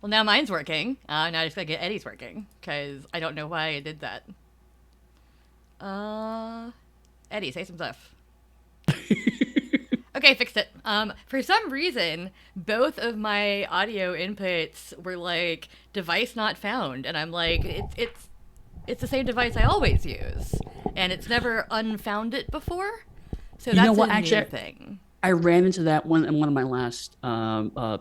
Well, now mine's working. Now I just gotta get Eddy's working because I don't know why I did that. Uh, Eddy, say some stuff. Okay, fixed it. For some reason, both of my audio inputs were like device not found, and I'm like, it's the same device I always use, and it's never unfound it before. So You know that's what? a new Actually, thing. I ran into that one in one of my last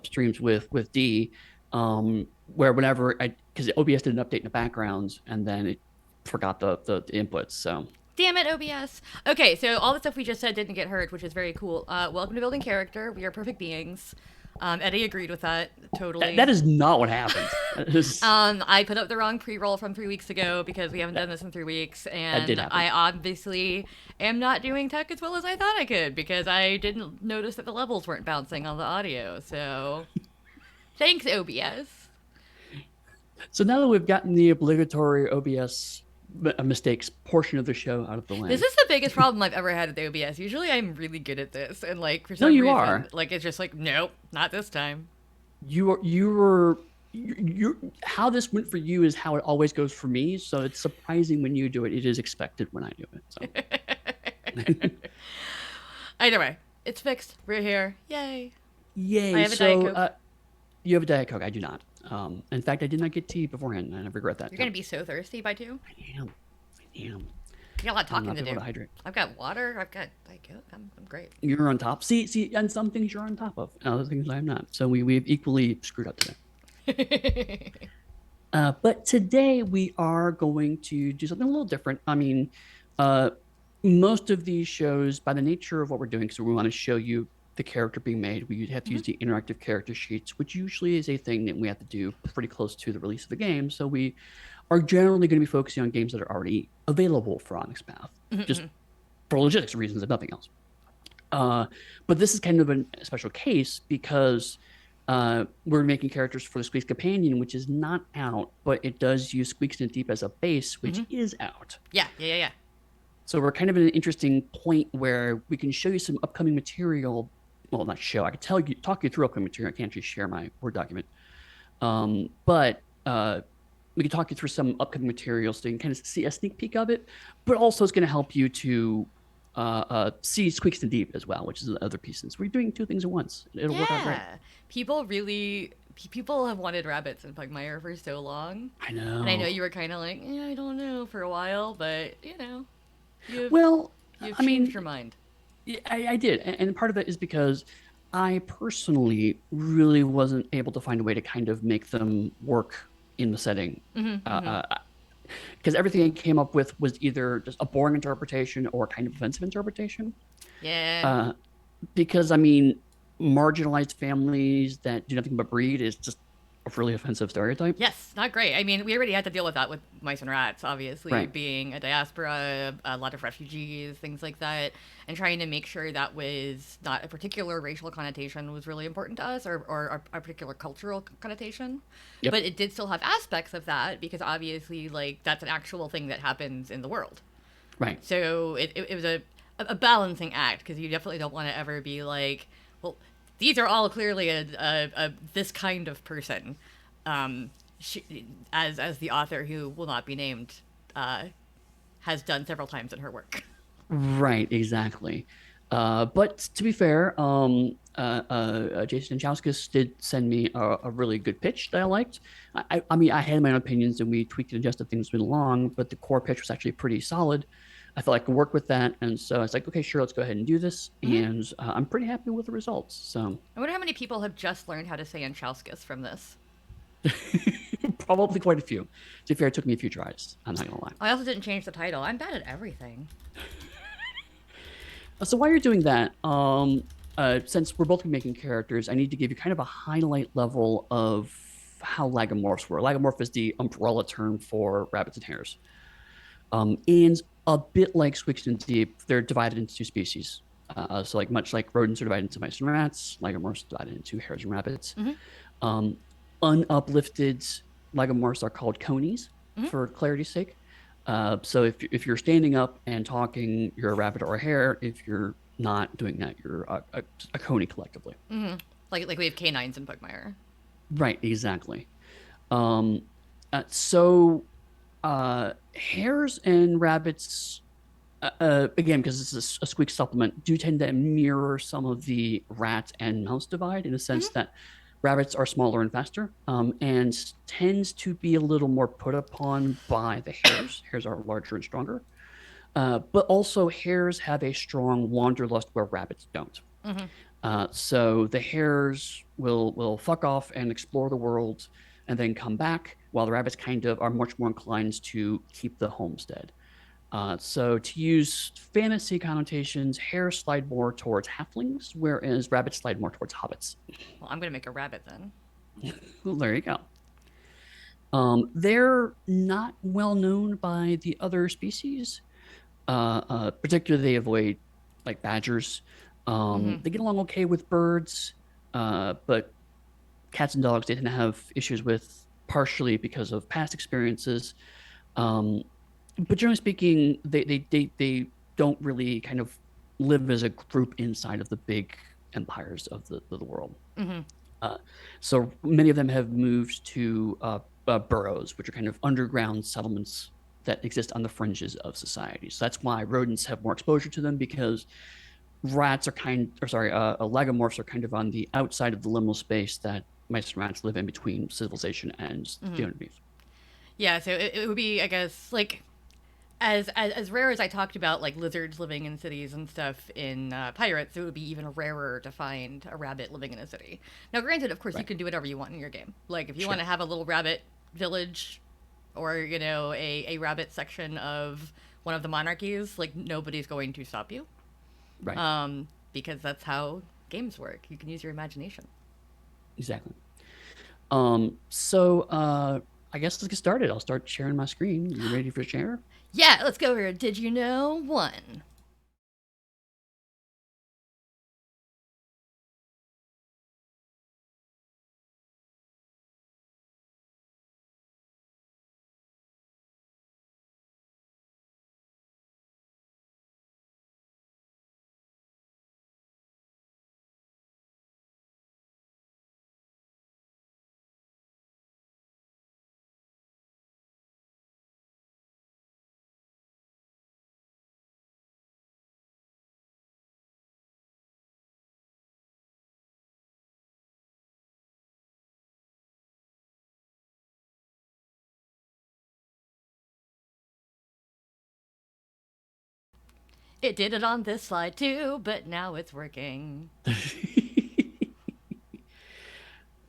streams with D, where whenever I because OBS did an update in the background and then it forgot the inputs. So Damn it, OBS. Okay, so all the stuff we just said didn't get heard, which is very cool. Welcome to building character. We are perfect beings. Eddy agreed with that that totally. is not what happened. That, is, I put up the wrong pre-roll from 3 weeks ago because we haven't done this in 3 weeks, that did and happen. I obviously am not doing tech as well as I thought I could because I didn't notice that the levels weren't bouncing on the audio. So, thanks, OBS. So now that we've gotten the obligatory OBS mistakes portion of the show out of the This way, is the biggest problem I've ever had with OBS. Usually, I'm really good at this, and like for no, some you reason, are. like it's just like nope, not this time. You were you how this went for you is how it always goes for me. So it's surprising when you do it. It is expected when I do it. So Either way, it's fixed. We're here. Yay! I yay. have a Diet So Coke. you have a Diet Coke. I do not. In fact, I did not get tea beforehand, and I regret that You're now. gonna be so thirsty by 2. I am. I am. I got a lot of I'm talking not to able do. to hydrate. I've got water. I've got Diet Coke. I'm great. You're on top. See, and some things you're on top of, and other things I'm not. So we've equally screwed up today. But today we are going to do something a little different. I mean, uh, most of these shows, by the nature of what we're doing, so we want to show you the character being made, we have to Mhm. use the interactive character sheets, which usually is a thing that we have to do pretty close to the release of the game. So we are generally going to be focusing on games that are already available for Onyx Path, just Mhm. for logistics reasons, if nothing else. Uh, but this is kind of a special case because we're making characters for the Squeaks Companion, which is not out, but it does use Squeaks in Deep as a base, which Mhm. is out. Yeah. Yeah. Yeah. Yeah. So we're kind of in an interesting point where we can show you some upcoming material. Well, not show. I can talk you through upcoming material. I can't just share my Word document. But we can talk you through some upcoming material so you can kind of see a sneak peek of it. But also, it's going to help you to see Squeaks in Deep as well, which is the other pieces. We're doing two things at once. It'll work out great. Yeah. People have wanted rabbits in Pugmire for so long, I and I know know. you were kind of like, I don't know for a while, but you've Well, you've I changed mean, your mind. I did, and part of it is because I personally really wasn't able to find a way to kind of make them work in the setting. Hmm. Hmm. Uh, because everything I came up with was either just a boring interpretation or kind of offensive interpretation. Yeah. Uh, because I mean, marginalized families that do nothing but breed is just a really offensive stereotype. Yes, not great. I mean, we already had to deal with that with mice and rats, obviously, Right. being a diaspora, a lot of refugees, things like that, and trying to make sure that was not a particular racial connotation was really important to us or a particular cultural connotation. Yep. But it did still have aspects of that because obviously, like, that's an actual thing that happens in the world. Right. So it was a balancing act because you definitely don't want to ever be like, well, these are all clearly a this kind of person. As the author who will not be named uh, has done several times in her work. Right. Exactly. But to be fair, Jason Anchauskas did send me a really good pitch that I liked. I mean, I had my own opinions and we tweaked and adjusted things went along, but the core pitch was actually pretty solid. I felt I could work with that. And so I was like, okay, sure, let's go ahead and do this. Mm-hmm. And I'm pretty happy with the results. So I wonder how many people have just learned how to say Anchauskas from this. probably quite a few. To be fair, it took me a few tries. I'm not going to lie. I also didn't change the title. I'm bad at everything. So while you're doing that, since we're both making characters, I need to give you kind of a highlight level of how lagomorphs were. Lagomorph is the umbrella term for rabbits and hares. And a bit like Squeaks and Deep, they're divided into two species. So like much like rodents are divided into mice and rats, lagomorphs are divided into hares and rabbits. Mm-hmm. Um, Unuplifted lagomorphs are called conies Mm-hmm. for clarity's sake. So if you're standing up and talking, you're a rabbit or a hare. If you're not doing that, you're a coney collectively. Mm-hmm. Like we have canines in Pugmire. Right, exactly. Um, so hares and rabbits, again, because this is a Squeak supplement, do tend to mirror some of the rat and mouse divide in a sense Hmm. that rabbits are smaller and faster, and tends to be a little more put upon by the hares. Hares are larger and stronger, but also hares have a strong wanderlust where rabbits don't. Hmm. So the hares will fuck off and explore the world and then come back, while the rabbits kind of are much more inclined to keep the homestead. So to use fantasy connotations, hares slide more towards halflings, whereas rabbits slide more towards hobbits. Well, I'm gonna make a rabbit then. Well, there you go. They're not well known by the other species. Particularly, they avoid like badgers. Hmm. They get along okay with birds, but cats and dogs they tend to have issues with, partially because of past experiences. Um, but generally speaking, they don't really kind of live as a group inside of the big empires of the world. Hmm. Uh, so many of them have moved to burrows, which are kind of underground settlements that exist on the fringes of society. So that's why rodents have more exposure to them, because rats are lagomorphs are kind of on the outside of the liminal space that mice and rats live in between civilization and Hmm. the underneath. Yeah, so it would be, I guess, like as rare as I talked about, like lizards living in cities and stuff in Pirates, it would be even rarer to find a rabbit living in a city. Now, granted, of course, you Right. can do whatever you want in your game. Like if you want Sure. to have a little rabbit village, or a rabbit section of one of the monarchies, like nobody's going to stop you, Right. because that's how games work. You can use your imagination. Exactly. So I guess let's get started. I'll start sharing my screen. You ready for share? Yeah, let's go over. Did you know one? It did it on this slide too, but now it's working.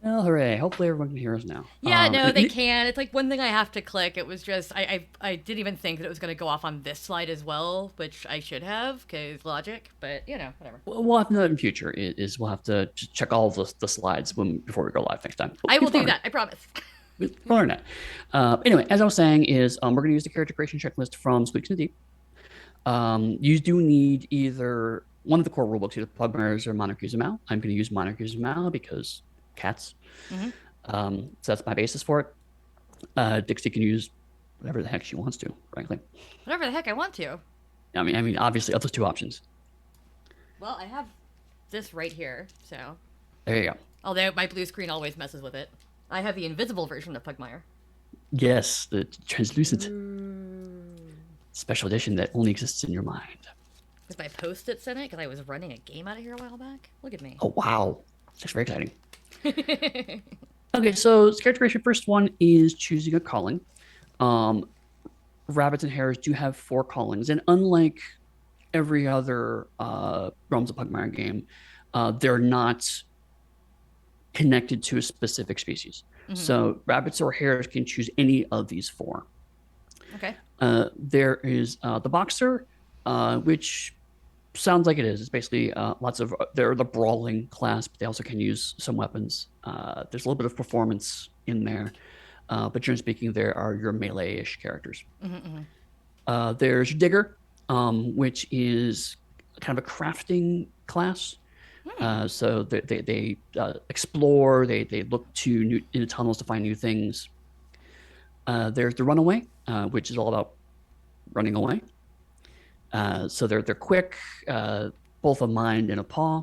Well, hooray. Hopefully everyone can hear us now. Yeah, no, they can. It's like one thing I have to click. It was just I didn't even think that it was going to go off on this slide as well, which I should have because logic. But whatever. We'll have to do that in future. We'll have to just check all of the slides before we go live next time. But I will we've do learned that. I promise. it. We've learned that. Anyway, as I was saying, is we're going to use the character creation checklist from Squeaks and Deep. You do need either one of the core rulebooks, either Pugmares or Monarchies of Mal. I'm going to use Monarchies of Mal because cats. Hmm. So that's my basis for it. Dixie can use whatever the heck she wants to, frankly. Whatever the heck I want to. I mean, obviously, of those two options. Well, I have this right here. So, There you go. although my blue screen always messes with it, I have the invisible version of Pugmire. Yes, the translucent Ooh. special edition that only exists in your mind. With my post-its in it, because I was running a game out of here a while back. Look at me. Oh, wow. That's very exciting. Okay, so character creation, first one is choosing a calling. Um, Rabbits and hares do have 4 callings, and unlike every other Realms of Pugmire game, they're not connected to a specific species. Hmm. So rabbits or hares can choose any of these 4. Okay. There is the boxer, which sounds like it is. It's basically they're the brawling class, but they also can use some weapons. There's a little bit of performance in there, but generally speaking, there are your melee-ish characters. Hmm. There's digger, which is kind of a crafting class. Hmm. So they explore, they look into tunnels to find new things. There's the runaway, which is all about running away. So they're quick, both a mind and a paw.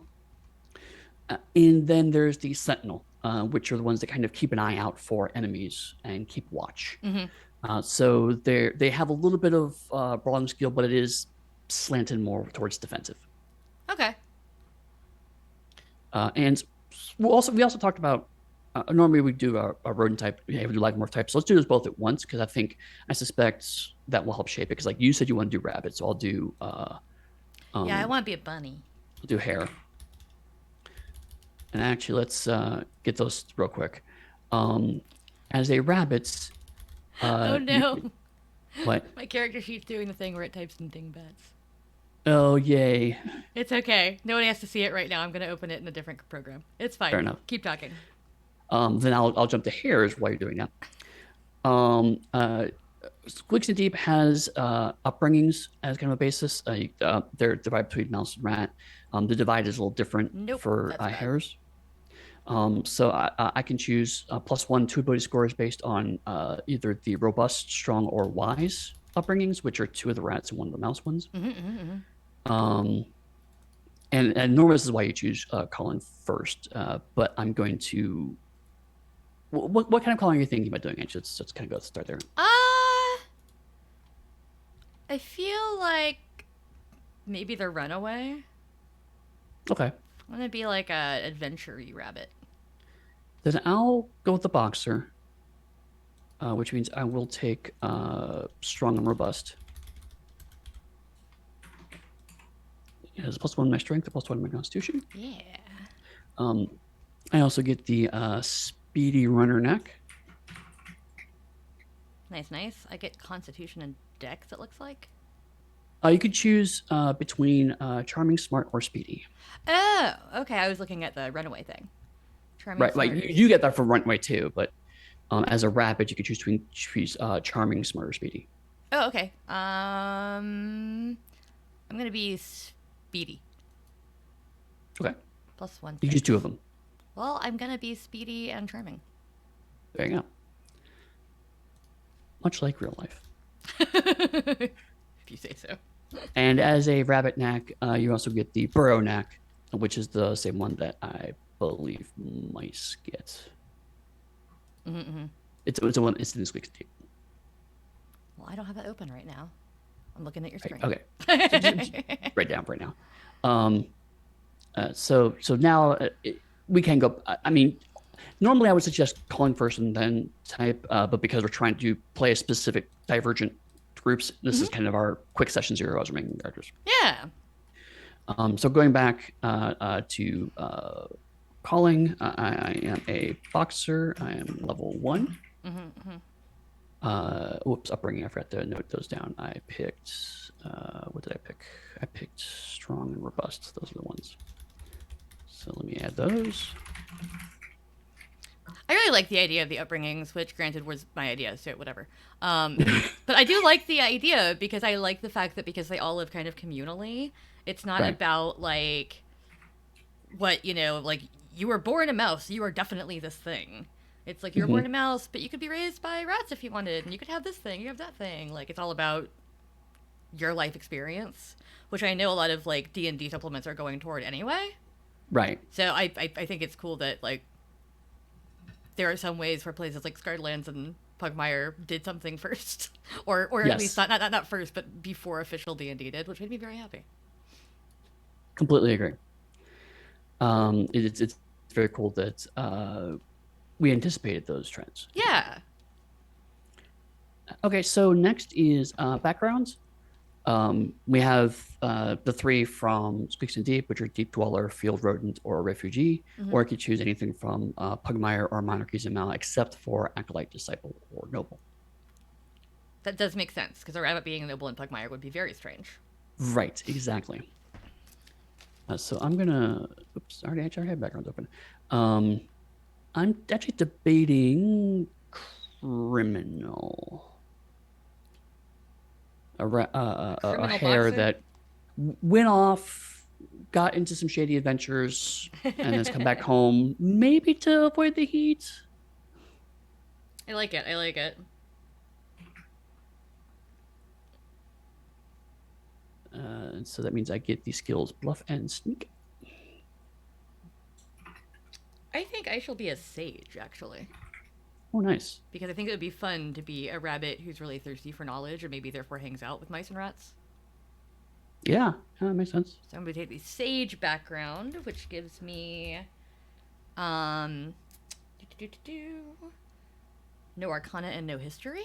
And then there's the sentinel, which are the ones that kind of keep an eye out for enemies and keep watch. Mm-hmm. So they have a little bit of brawling skill, but it is slanted more towards defensive. Okay. And we also talked about normally we do a rodent type, we do livemorph type. So let's do those both at once because I suspect that will help shape it. Because like you said, you want to do rabbit, so I'll do. Yeah, I want to be a bunny. I'll do hair. And actually, let's get those real quick. As a rabbit. Oh no! What? My character sheet's doing the thing where it types in dingbats. Oh yay! It's okay. Nobody has to see it right now. I'm going to open it in a different program. It's fine. Fair enough. Keep talking. Then I'll jump to hairs while you're doing that. Squeaks and Deep has upbringings as kind of a basis. They're divided between mouse and rat. The divide is a little different for hairs. So I can choose +1 2 ability scores based on either the robust, strong, or wise upbringings, which are 2 of the rats and 1 of the mouse ones. And normally this is why you choose Colin first. But I'm going to. What kind of calling are you thinking about doing? Actually, let's kind of start there. I feel like maybe the runaway. Okay. I'm gonna be like a adventure-y rabbit. Then I'll go with the boxer, which means I will take strong and robust. It has +1 in my strength, +1 in my constitution. Yeah. I also get the speedy runner neck. Nice. I get constitution and dex, it looks like. You could choose between charming, smart, or speedy. Oh, okay. I was looking at the runaway thing. Charming, right, like you get that for runaway too, but as a rabbit, you could choose between charming, smart, or speedy. Oh, okay. I'm gonna be speedy. Okay. +1. You choose 2 of them. Well, I'm gonna be speedy and charming. There you go. Much like real life. If you say so. And as a rabbit knack, you also get the burrow knack, which is the same one that I believe mice get. It's in the Squeaks tape. Well, I don't have it open right now. I'm looking at your screen. Okay. So just write down right now. So now we can go. I mean, normally I would suggest calling first and then type, but because we're trying to play a specific divergent groups, this is kind of our quick session 0 as we're making characters. Yeah. So going back to calling, I am a boxer. I am level 1. Whoops, upbringing. I forgot to note those down. I picked. What did I pick? I picked strong and robust. Those are the ones. So let me add those. I really like the idea of the upbringings, which granted was my idea, so whatever. But I do like the idea because I like the fact that because they all live kind of communally, it's not about like what, like you were born a mouse, you are definitely this thing. It's like you were born a mouse, but you could be raised by rats if you wanted, and you could have this thing, you have that thing. Like it's all about your life experience, which I know a lot of like D&D supplements are going toward anyway. Right. So I think it's cool that like there are some ways where places like Scarlands and Pugmire did something first, or at least not first, but before official D&D did, which made me very happy. Completely agree. It's very cool that we anticipated those trends. Yeah. Okay, so next is backgrounds. We have the 3 from Squeaks and Deep, which are Deep Dweller, Field Rodent, or Refugee, or you could choose anything from Pugmire or Monarchies and Mal, except for Acolyte, Disciple, or Noble. That does make sense, because a rabbit being a Noble in Pugmire would be very strange. Right, exactly. So I'm gonna. Oops, I already had backgrounds open. I'm actually debating criminal. A hair that went off, got into some shady adventures, and has come back home, maybe to avoid the heat. I like it. So that means I get the skills Bluff and Sneak. I think I shall be a sage, actually. Oh, nice. Because I think it would be fun to be a rabbit who's really thirsty for knowledge, or maybe therefore hangs out with mice and rats. Yeah, that makes sense. So I'm going to take the sage background, which gives me, no arcana and no history.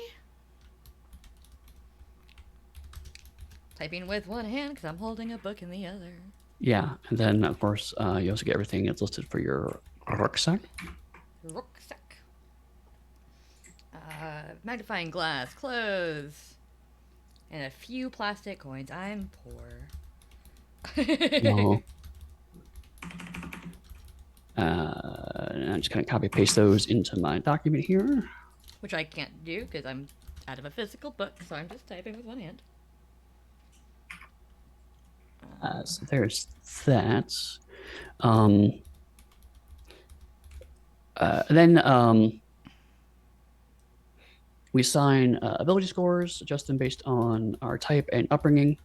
Typing with one hand because I'm holding a book in the other. Yeah, and then of course you also get everything that's listed for your rucksack. Rucksack. Magnifying glass, clothes, and a few plastic coins. I'm poor. No. And I'm just going to copy paste those into my document here. Which I can't do because I'm out of a physical book, so I'm just typing with one hand. So there's that. Then we assign ability scores, adjust them based on our type and upbringing,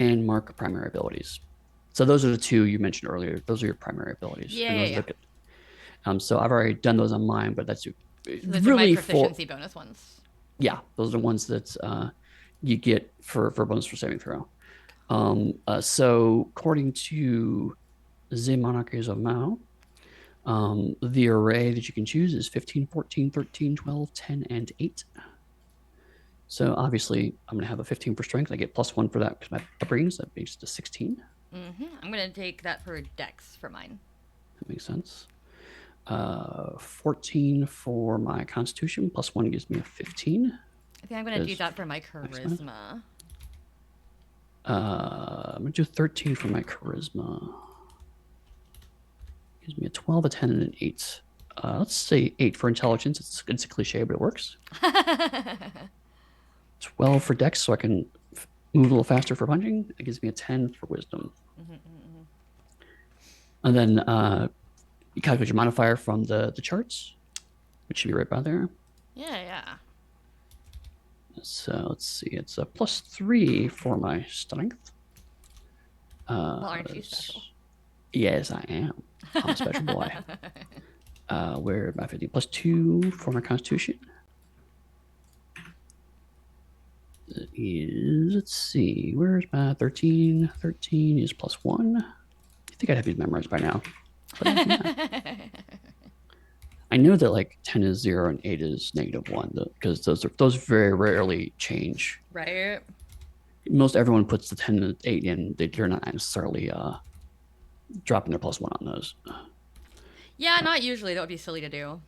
and mark primary abilities. So those are the two you mentioned earlier. Those are your primary abilities. Yeah. So I've already done those on mine, but that's Those really are my proficiency bonus ones. Yeah, those are the ones that you get for bonus for saving throw. So according to the Monarchies of Mao, the array that you can choose is 15, 14, 13, 12, 10, and 8. So obviously I'm going to have a 15 for strength. I get +1 for that because my upbringing, so that makes it a 16. I'm going to take that for dex for mine. That makes sense. 14 for my constitution, +1 gives me a 15. I think I'm going to do that for my charisma. I'm going to do 13 for my charisma. Gives me a 12, a 10, and an 8. Let's say 8 for intelligence. It's a cliche, but it works. 12 for dex, so I can move a little faster for punching. It gives me a 10 for wisdom. And then you calculate your modifier from the charts, which should be right by there. Yeah. So let's see, it's a +3 for my strength. Well, aren't you special? Yes, I am. I'm a special boy. Where my 50 +2 for my constitution. Let's see, where's my 13? 13 is +1. I think I'd have these memorized by now. But, yeah. I know that like 10 is 0 and 8 is -1 because those very rarely change. Right. Most everyone puts the 10 and 8 in. They're not necessarily dropping their +1 on those. Yeah, not usually. That would be silly to do.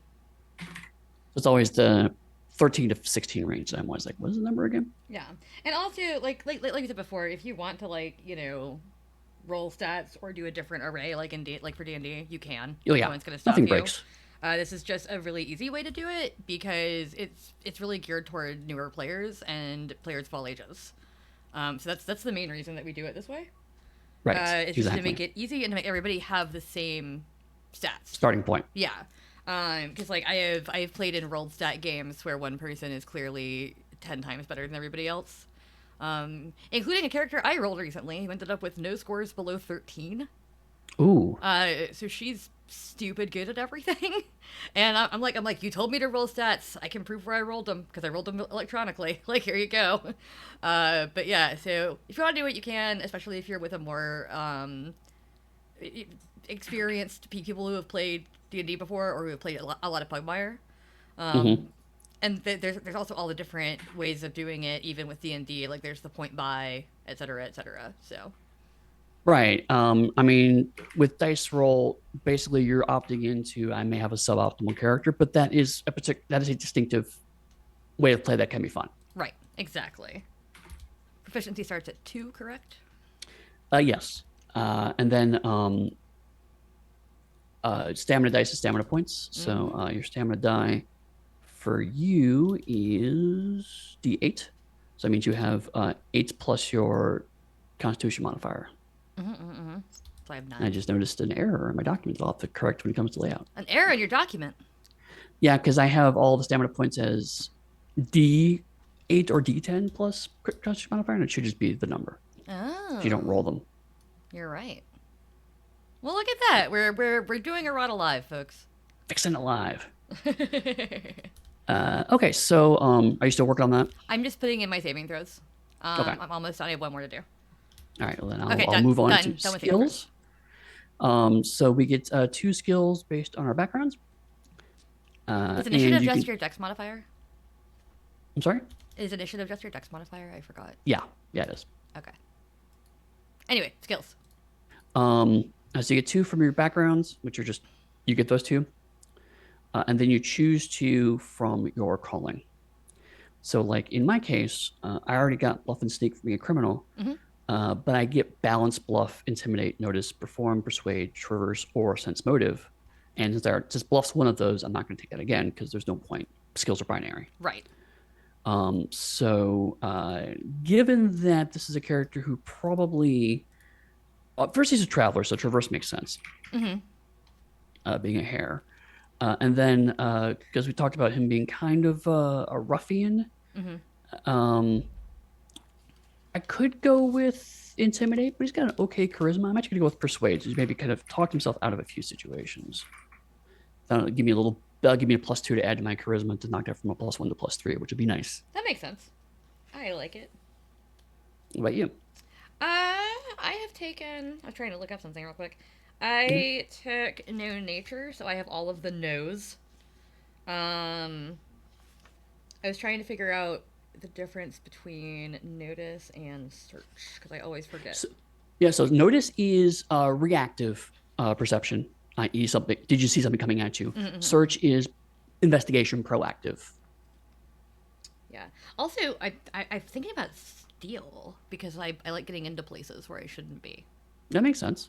It's always the 13 to 16 range. I'm always like, what is the number again? Yeah, and also like you said before, if you want to roll stats or do a different array like for D&D, you can. Oh yeah, no one's gonna stop nothing you. breaks. This is just a really easy way to do it because it's really geared toward newer players and players of all ages. So that's the main reason that we do it this way. Right. It's just to make it easy and to make everybody have the same stats. Starting point. Yeah. Because I have played in rolled stat games where one person is clearly 10 times better than everybody else, including a character I rolled recently who ended up with no scores below 13. Ooh. So she's stupid good at everything, and I'm like, you told me to roll stats. I can prove where I rolled them because I rolled them electronically. Like, here you go. But yeah, so if you want to do it, you can, especially if you're with a more experienced people who have played D&D before or who have played a lot of Pugmire. And there's also all the different ways of doing it, even with D&D. Like, there's the point buy, et cetera, so. Right. I mean, with dice roll, basically you're opting into, I may have a suboptimal character, but that is a distinctive way of play that can be fun. Right. Exactly. Proficiency starts at 2, correct? Yes. And then stamina dice is stamina points. So your stamina die for you is D8. So that means you have 8 plus your constitution modifier. So I have 9. I just noticed an error in my document. I'll have to correct when it comes to layout. An error in your document? Yeah, because I have all the stamina points as D8 or D10 plus constitution modifier, and it should just be the number. Oh. If you don't roll them. You're right. Well, look at that. We're doing a rot alive, folks. Fixing it live. Okay, so are you still working on that? I'm just putting in my saving throws. Okay. I'm almost done. I have one more to do. All right, well then Okay, I'll done. move on Done. to Done with saving throws. skills. So we get 2 skills based on our backgrounds. Is And initiative you just can, your dex modifier? I'm sorry? Is initiative just your dex modifier? I forgot. Yeah, it is. Okay. Anyway, skills. So you get 2 from your backgrounds, which are just, you get those 2. And then you choose 2 from your calling. So like in my case, I already got bluff and sneak from being a criminal, but I get balance, bluff, intimidate, notice, perform, persuade, traverse, or sense motive. And since bluff's one of those, I'm not going to take that again because there's no point. Skills are binary. Right. So given that this is a character who probably first he's a traveler, so traverse makes sense. Being a hare. And then because we talked about him being kind of a ruffian, I could go with intimidate, but he's got an okay charisma. I'm actually gonna go with persuade. He's maybe kind of talked himself out of a few situations. That'll give me a +2 to add to my charisma to knock that from a +1 to +3, which would be nice. That makes sense. I like it. What about you? I have taken. I'm trying to look up something real quick. I took no nature, so I have all of the no's. I was trying to figure out the difference between notice and search because I always forget. So notice is reactive perception, i.e., something. Did you see something coming at you? Search is investigation, proactive. Yeah. Also, I'm thinking about steal because I like getting into places where I shouldn't be. That makes sense.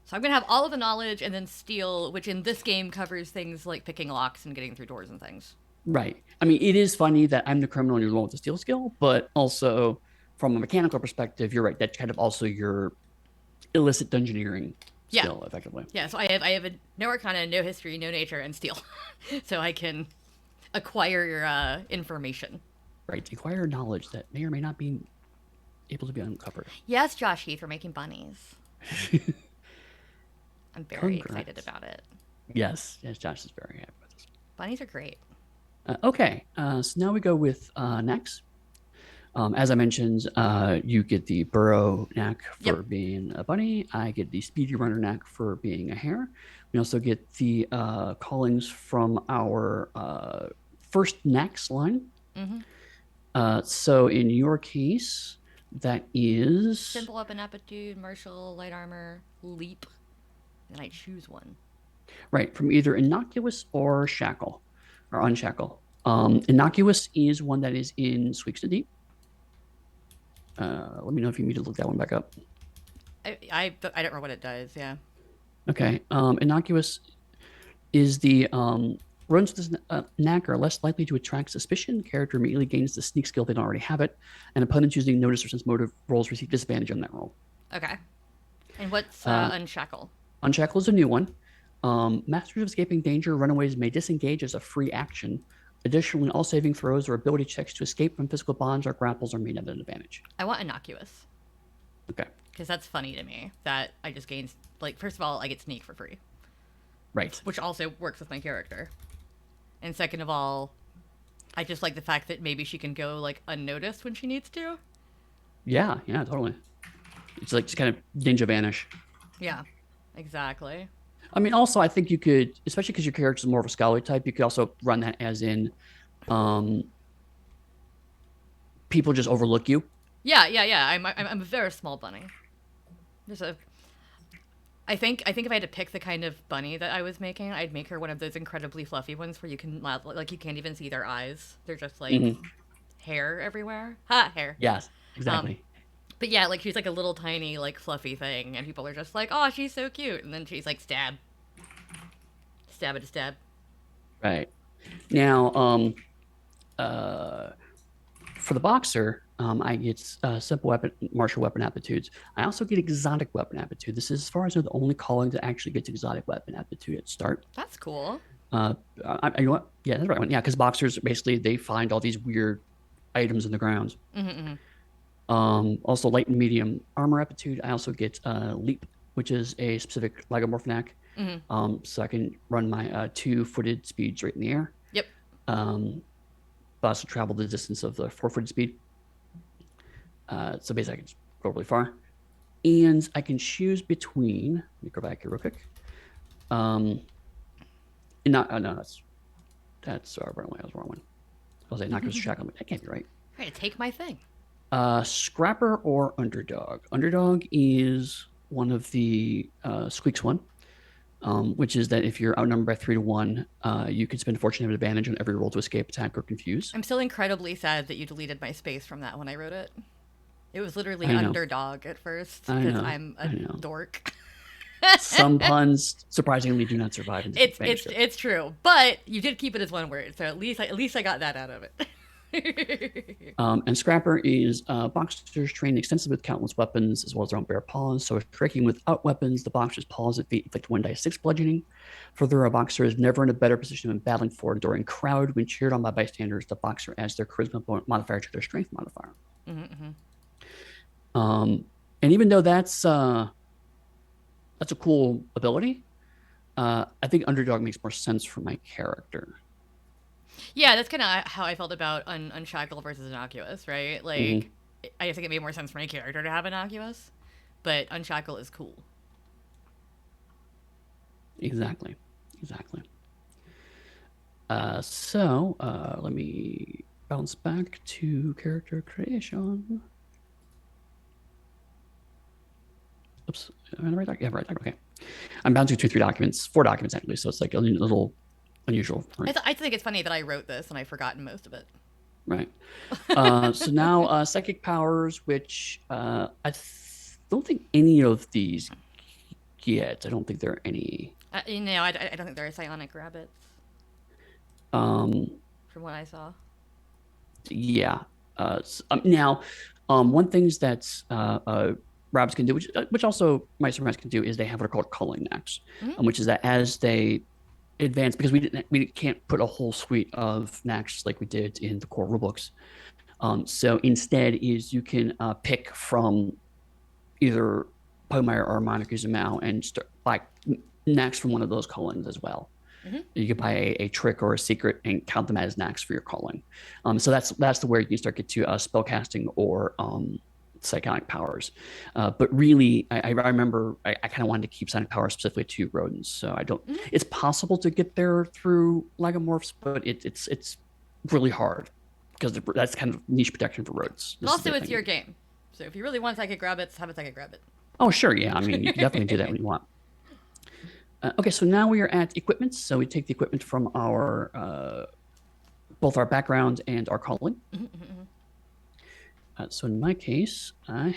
So I'm going to have all of the knowledge and then steal, which in this game covers things like picking locks and getting through doors and things. Right. I mean, it is funny that I'm the criminal and you're the one with the steal skill, but also from a mechanical perspective, you're right. That's kind of also your illicit dungeoneering skill, effectively. Yeah, so I have a no arcana, no history, no nature, and steal. So I can acquire your information. Right. Acquire knowledge that may or may not be able to be uncovered. Yes, Josh Heath, we're making bunnies. I'm very excited about it. Yes, Josh is very happy with this. Bunnies are great. Okay, so now we go with next. As I mentioned, you get the burrow knack for being a bunny. I get the speedy runner knack for being a hare. We also get the callings from our first knacks line. So in your case, that is simple weapon aptitude, martial, light armor, leap, and I choose one. Right, from either innocuous or shackle or unshackle. Innocuous is one that is in Squeaks the Deep. Let me know if you need to look that one back up. I don't remember what it does. Yeah. Okay. Innocuous is the runs with this knack are less likely to attract suspicion. Character immediately gains the sneak skill if they don't already have it, and opponents using notice or sense motive rolls receive disadvantage on that roll. Okay. And what's unshackle? Unshackle is a new one. Masters of escaping danger, runaways may disengage as a free action. Additionally, all saving throws or ability checks to escape from physical bonds or grapples are made at an advantage. I want innocuous. Okay. Because that's funny to me that I just gain, like, first of all, I get sneak for free. Right. Which also works with my character. And second of all, I just like the fact that maybe she can go, like, unnoticed when she needs to. Yeah, totally. It's like just kind of ninja vanish. Yeah, exactly. I mean, also, I think you could, especially because your character is more of a scholarly type, you could also run that as in people just overlook you. Yeah. I'm a very small bunny. I think if I had to pick the kind of bunny that I was making, I'd make her one of those incredibly fluffy ones where you can, like, you can't even see their eyes. They're just, like, hair everywhere. Hair. Yes, exactly. But yeah, like, she's like a little tiny, like, fluffy thing, and people are just like, oh, she's so cute. And then she's like, stab. Stab it a stab. Right. Now, for the boxer, I get simple weapon, martial weapon aptitudes. I also get exotic weapon aptitude. This is, as far as I know, the only calling that actually gets exotic weapon aptitude at start. That's cool. You know what? Yeah, that's the right one. Yeah, because boxers, basically, they find all these weird items in the grounds. Also, light and medium armor aptitude. I also get leap, which is a specific lagomorph knack. So I can run my 2-footed speeds right in the air. Yep. But also travel the distance of the 4-footed speed. So basically, I can just go really far. And I can choose between. Let me go back here real quick. No, that's wrong way. That was the wrong one. I was like, not shackle. That can't be right. Trying to take my thing. Scrapper or Underdog. Underdog is one of the Squeaks one, which is that if you're outnumbered by 3 to 1, you can spend fortune and advantage on every roll to escape, attack, or confuse. I'm still incredibly sad that you deleted my space from that when I wrote it. It was literally Underdog at first because I'm a dork. Some puns surprisingly do not survive. It's true, but you did keep it as one word, so at least I got that out of it. And Scrapper is boxers trained extensively with countless weapons as well as their own bare paws. So if striking without weapons, the boxer's paws and feet inflict 1d6 bludgeoning. Further, a boxer is never in a better position when battling for a enduring crowd. When cheered on by bystanders, the boxer adds their charisma modifier to their strength modifier. And even though that's a cool ability, I think Underdog makes more sense for my character. Yeah, that's kind of how I felt about Unshackle versus Innocuous, right? Like, I think it made more sense for my character to have Innocuous, but Unshackle is cool. Exactly. So let me bounce back to character creation. Oops, am I in the right doc? Yeah, right doc. Okay. I'm bouncing between 4 documents actually, so it's like a little unusual. Right. I think it's funny that I wrote this and I've forgotten most of it. Right. So now psychic powers, which I don't think any of these get. I don't think there are any. I don't think there are psionic rabbits. From what I saw. Yeah. Now, one things that rabbits can do, which also mice and rats can do, is they have what are called culling necks, which is that as they advance, because we can't put a whole suite of knacks like we did in the core rulebooks. So instead is you can pick from either Pugmire or Monica Zumau and start like knacks from one of those callings as well. You can buy a trick or a secret and count them as knacks for your calling. So that's the where you can start get to spellcasting or psionic powers. But really, I remember I kind of wanted to keep psionic powers specifically to rodents. So I don't. It's possible to get there through lagomorphs, but it's really hard because that's kind of niche protection for rodents. But also, it's your game. So if you really want psychic rabbits, have a psychic rabbit. Oh, sure. Yeah. I mean, you can definitely do that when you want. Okay, so now we are at equipment. So we take the equipment from our both our background and our calling. So in my case, I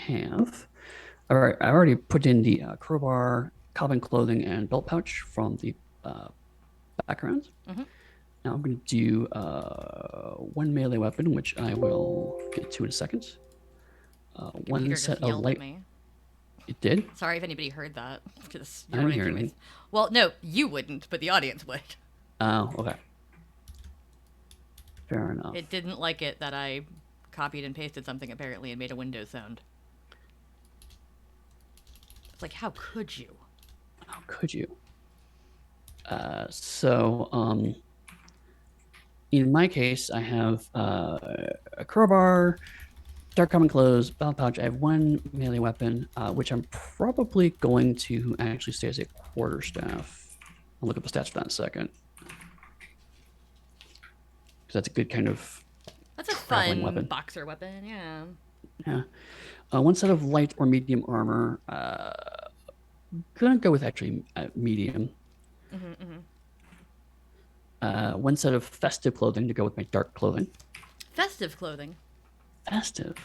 already put in the crowbar, coven clothing, and belt pouch from the background. Now I'm going to do one melee weapon, which I will get to in a second. One set of light. It did? Sorry if anybody heard that. Because I didn't hear anything. Well, no, you wouldn't, but the audience would. Oh, okay. Fair enough. It didn't like it that I copied and pasted something apparently and made a Windows sound. It's like, how could you? How could you? In my case, I have a crowbar, dark common clothes, belt pouch. I have one melee weapon, which I'm probably going to actually stay as a quarterstaff. I'll look up the stats for that in a second. Because that's a good kind of. That's a fun weapon. Boxer weapon, yeah. Yeah. One set of light or medium armor. Gonna go with actually medium. One set of festive clothing to go with my dark clothing. Festive clothing? Festive.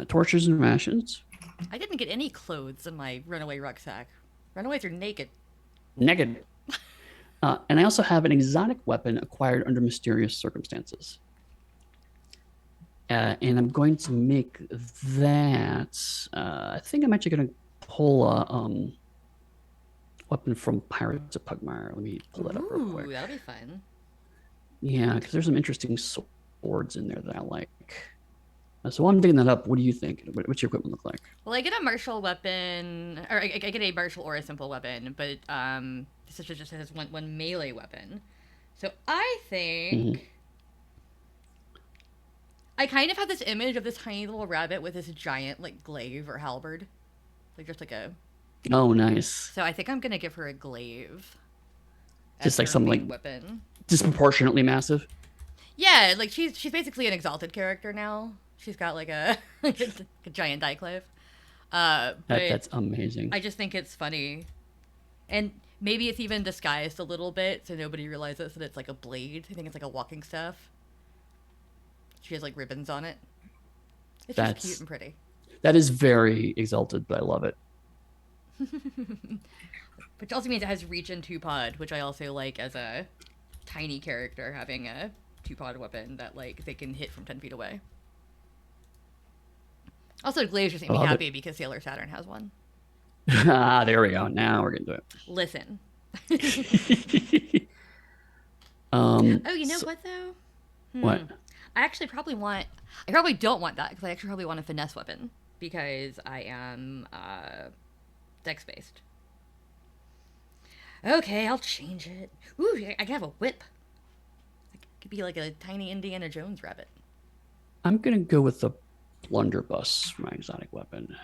Torches and rations. I didn't get any clothes in my runaway rucksack. Runaways are naked. Naked. And I also have an exotic weapon acquired under mysterious circumstances. And I'm going to make that. I think I'm actually going to pull a weapon from Pirates of Pugmire. Let me pull that up real quick. Ooh, that'll be fun. Yeah, because there's some interesting swords in there that I like. So while I'm digging that up, what do you think? What's your equipment look like? Well, I get a martial weapon, or I get a martial or a simple weapon, but this just has one melee weapon. So I Hmm. think I kind of have this image of this tiny little rabbit with this giant like glaive or halberd, like just like a. Oh, nice. So I think I'm gonna give her a glaive as Just like her something like main weapon. disproportionately massive. Yeah, like she's basically an exalted character now. She's got like a like a giant diclave. But That's amazing. I just think it's funny, and maybe it's even disguised a little bit so nobody realizes that it's like a blade. I think it's like a walking staff. She has like ribbons on it. It's just cute That's and pretty. that is very exalted, but I love it. Which also means it has reach and two pod, which I also like as a tiny character having a two pod weapon that like they can hit from 10 feet away. Also, glaives just make I me love happy it. because Sailor Saturn has one. Ah, there we go. Now we're getting Listen. to it. Oh, you know So, what though? what? I actually probably want. I probably don't want that because I actually probably want a finesse weapon because I am dex based. Okay, I'll change it. Ooh, I can have a whip. I could be like a tiny Indiana Jones rabbit. I'm gonna go with the blunderbuss for my exotic weapon.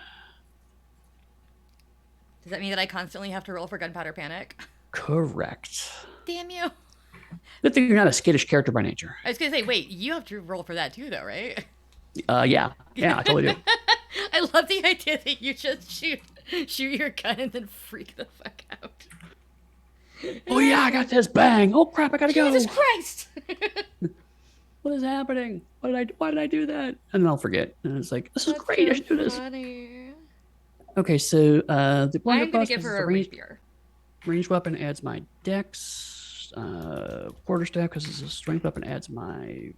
Does that mean that I constantly have to roll for gunpowder panic? Correct. Damn you! Good thing you're not a skittish character by nature. I was gonna say, wait, you have to roll for that too, though, right? Yeah, I totally do. I love the idea that you just shoot your gun and then freak the fuck out. Oh yeah, I got this. Bang! Oh crap, I gotta Jesus go. Christ! What is happening? Why did I do that? And then I'll forget. And it's like, this is That's great. I so should do this. funny. Okay, so the I'm gonna blunderbuss, give this is her a a rapier. range weapon, adds my dex. Quarterstaff, because it's a strength weapon, adds my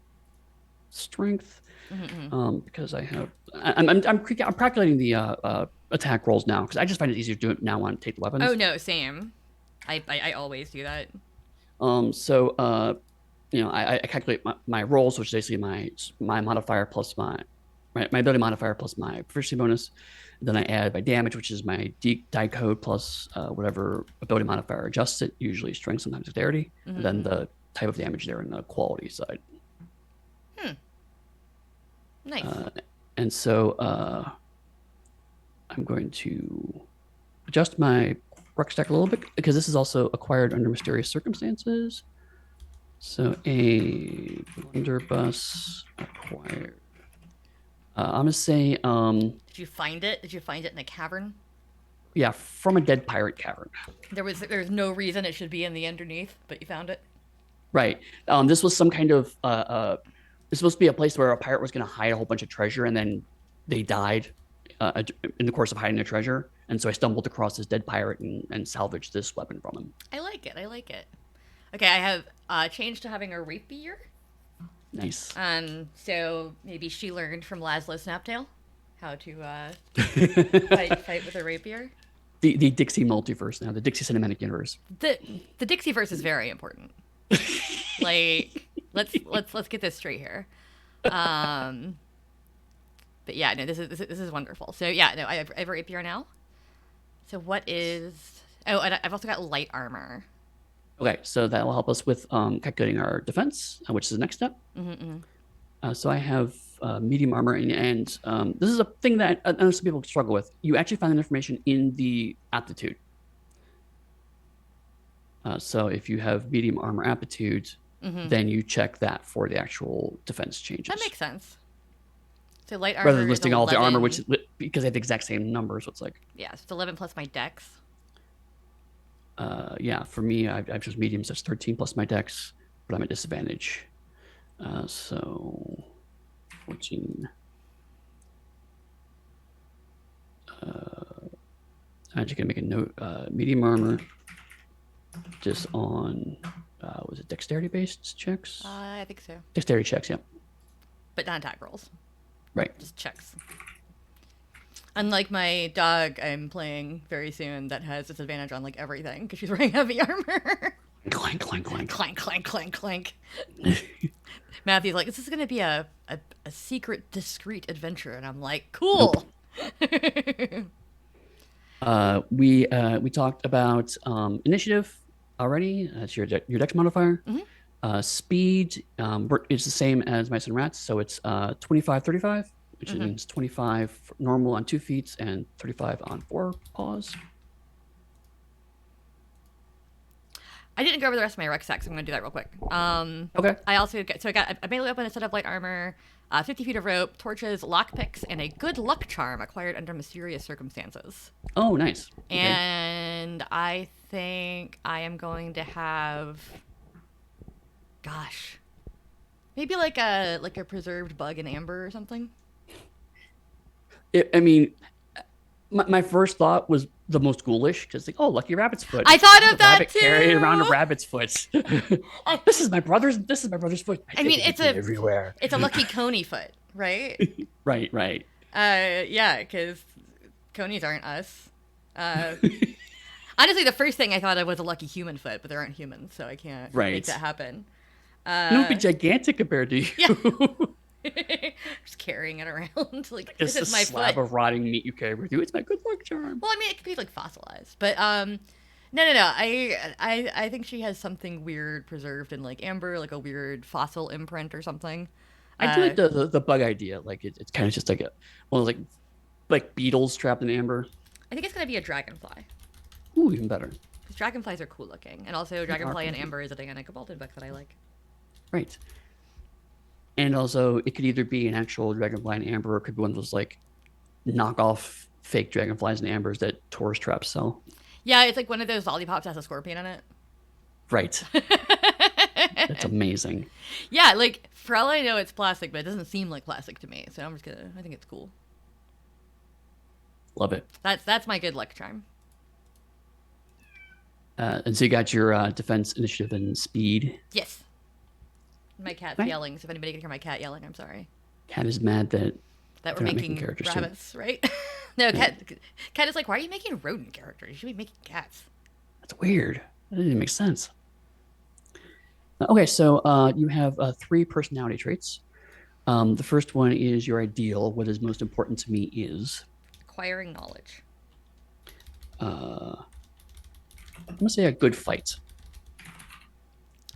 strength. Because I'm calculating the attack rolls now because I just find it easier to do it now on take the weapons. Oh no, same. I always do that. So I calculate my rolls, which is basically my modifier plus my ability modifier plus my proficiency bonus. Then I add my damage, which is my die code plus whatever ability modifier adjusts it, usually strength, sometimes dexterity, and then the type of damage there in the quality side. Nice. And so I'm going to adjust my rec stack a little bit because this is also acquired under mysterious circumstances. So a blunderbuss acquired. I'm gonna say, Did you find it? Did you find it in a cavern? yeah, from a dead pirate cavern. There's no reason it should be in the underneath, but you found it. Right. This was some kind of it's supposed to be a place where a pirate was gonna hide a whole bunch of treasure, and then they died in the course of hiding their treasure. And so I stumbled across this dead pirate and salvaged this weapon from him. I like it. I like it. Okay, I have changed to having a rapier. Nice. So maybe she learned from Laszlo Snaptail how to fight with a rapier. The Dixie multiverse now, the Dixie cinematic universe. The Dixie verse is very important. Like, let's get this straight here. But yeah, no, this is wonderful. So yeah, no, I have a rapier now. So what is? Oh, and I've also got light armor. Okay, so that will help us with calculating our defense, which is the next step. So I have medium armor, and this is a thing that I know some people struggle with. You actually find that information in the aptitude. So if you have medium armor aptitude, then you check that for the actual defense changes. That makes sense. So light armor rather than listing all the armor, 11. which because they have the exact same number, so it's like Yeah, so it's 11 plus my dex. yeah, for me, I've just medium, so it's 13 plus my dex, but I'm at disadvantage. So 14. I'm just gonna make a note. Medium armor, just on was it dexterity based checks? I think so. Dexterity checks, yeah. But not attack rolls. Right. Just checks. Unlike my dog I'm playing very soon that has disadvantage on like everything because she's wearing heavy armor. Clank, clank, clank. Clank, clank, clank, clank. Matthew's like, this is gonna be a secret, discreet adventure, and I'm like, Nope. cool. We talked about initiative already. That's your dex modifier. Mhm. Speed is the same as mice and rats, so it's 25, 35, which Mhm. means 25 normal on 2 feet and 35 on 4 paws. I didn't go over the rest of my rucksack, so I'm gonna do that real quick. Okay. I mainly opened a set of light armor, 50 feet of rope, torches, lockpicks, and a good luck charm acquired under mysterious circumstances. Oh, nice. Okay. And I think I am going to have, gosh, maybe like a preserved bug in amber or something. I mean, my first thought was the most ghoulish because like, oh, lucky rabbit's foot. I thought of that rabbit too. carrying around a rabbit's foot. This is my brother's foot. I mean, it's everywhere. It's a lucky coney foot, right? Right. Yeah, because conies aren't us. Honestly, the first thing I thought of was a lucky human foot, but there aren't humans, so I can't make that happen. It would be gigantic compared to you. Yeah. Just carrying it around like this is my slab foot of rotting meat you carry with you. It's my good luck charm. Well, I mean, it could be like fossilized, but no. I think she has something weird preserved in like amber, like a weird fossil imprint or something. I do like the bug idea. Like it's kind of just like one of those like beetles trapped in amber. I think it's gonna be a dragonfly. Ooh, even better. Because dragonflies are cool looking, and also dragonfly and amber is a dynamic Bolton book that I like. Right. And also, it could either be an actual dragonfly in amber, or it could be one of those like knockoff fake dragonflies and ambers that tourist traps sell. Yeah, it's like one of those lollipops that has a scorpion in it. Right. That's amazing. Yeah, like for all I know, it's plastic, but it doesn't seem like plastic to me. So I think it's cool. Love it. That's my good luck charm. And so you got your defense, initiative, and speed. Yes. My cat's yelling, so if anybody can hear my cat yelling, I'm sorry. Cat is mad that we're making rabbits, right? No, cat is like, why are you making rodent characters? You should be making cats. That's weird. That didn't make sense. Okay, so you have 3 personality traits. The first one is your ideal. What is most important to me is acquiring knowledge. I'm gonna say a good fight.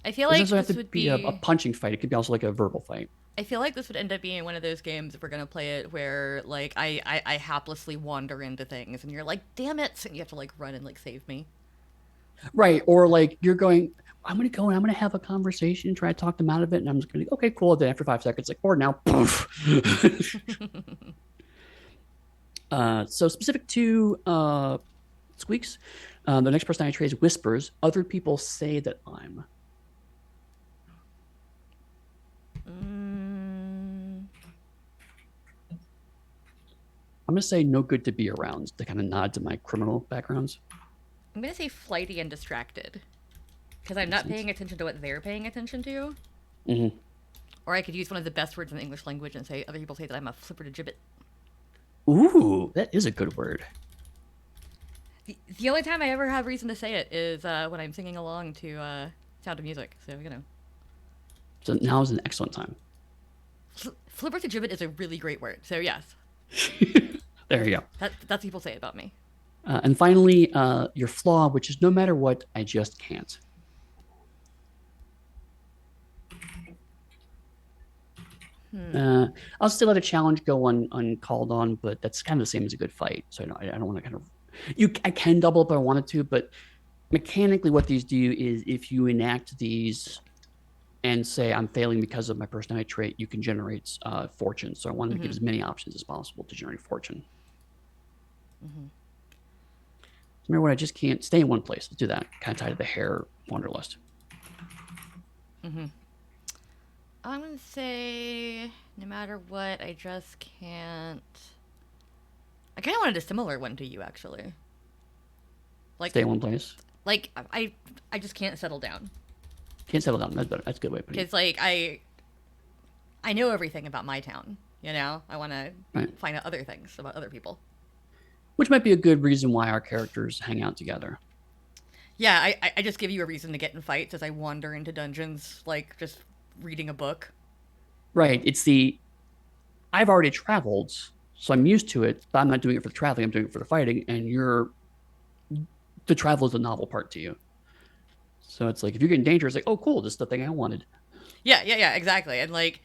I feel like this doesn't have to be a punching fight. It could be also like a verbal fight. I feel like this would end up being one of those games if we're gonna play it where like I haplessly wander into things and you're like, damn it, and you have to like run and like save me. Right, or like you're going, I'm gonna go and I'm gonna have a conversation, try to talk them out of it, and I'm just gonna okay, cool. Then after 5 seconds, like, or now, poof. So specific to Squeaks, the next personality trait is whispers. Other people say that I'm. I'm going to say no good to be around to kind of nod to my criminal backgrounds. I'm going to say flighty and distracted because I'm not paying attention to what they're paying attention to. Mm-hmm. Or I could use one of the best words in the English language and say other people say that I'm a flipper to gibbet. Ooh, that is a good word. The only time I ever have reason to say it is when I'm singing along to Sound of Music. So, you know. So now is an excellent time. Flipper to gibbet is a really great word. So, yes. There you go. That's what people say about me. And finally, your flaw, which is no matter what, I just can't. I'll still let a challenge go uncalled on, but that's kind of the same as a good fight. So I don't want to kind of... I can double up if I wanted to, but mechanically what these do is if you enact these and say I'm failing because of my personality trait, you can generate fortune. So I wanted to give as many options as possible to generate fortune. Mm-hmm. Remember what? I just can't stay in one place. Let's do that. Kind of tied to the hare wanderlust. Mm-hmm. I'm going to say no matter what, I just can't. I kind of wanted a similar one to you, actually. Like stay in one place? Like, I just can't settle down. Can't settle down. That's better. That's a good way of putting it. Because, like, I know everything about my town, you know? I want to find out other things about other people. Which might be a good reason why our characters hang out together. Yeah, I just give you a reason to get in fights as I wander into dungeons, like, just reading a book. Right. I've already traveled, so I'm used to it, but I'm not doing it for the traveling. I'm doing it for the fighting, and the travel is the novel part to you. So it's like if you get in danger, it's like, oh, cool, this is the thing I wanted. Yeah, exactly. And like,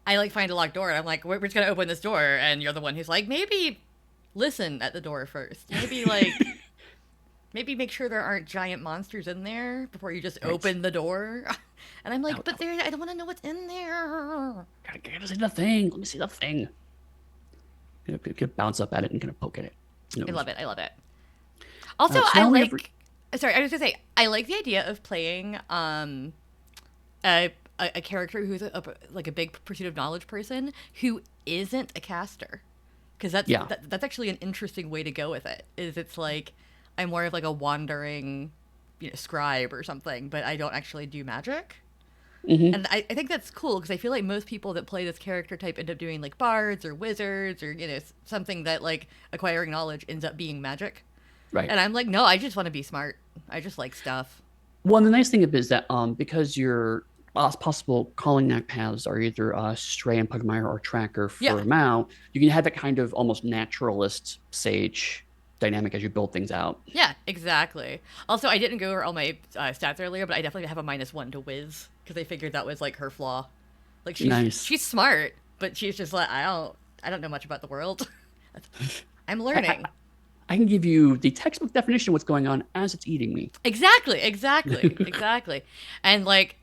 I like find a locked door, and I'm like, we're just gonna open this door, and you're the one who's like, maybe listen at the door first. Maybe like, maybe make sure there aren't giant monsters in there before you just Right. open the door. And I'm like, No, but no, there, I don't want to know what's in there. gotta see the thing. Let me see the thing. You could bounce up at it and kind of poke at it. I love it. I love it. Also, So I now we have. like. Sorry, I was gonna say I like the idea of playing a character who's like a big pursuit of knowledge person who isn't a caster, because Yeah. that's actually an interesting way to go with it. Is it's like I'm more of like a wandering, scribe or something, but I don't actually do magic. Mm-hmm. And I think that's cool because I feel like most people that play this character type end up doing like bards or wizards or something that like acquiring knowledge ends up being magic. Right. And I'm like, no, I just want to be smart. I just like stuff. Well, and the nice thing of it is that because your possible calling knack paths are either Stray and Pugmire or Tracker Yeah, for Mao, you can have that kind of almost naturalist sage dynamic as you build things out. yeah, exactly. Also, I didn't go over all my stats earlier, but I definitely have a -1 to Wiz because I figured that was like her flaw. Like Nice. she's smart, but she's just like I don't know much about the world. I'm I, learning. I can give you the textbook definition of what's going on as it's eating me. Exactly. And like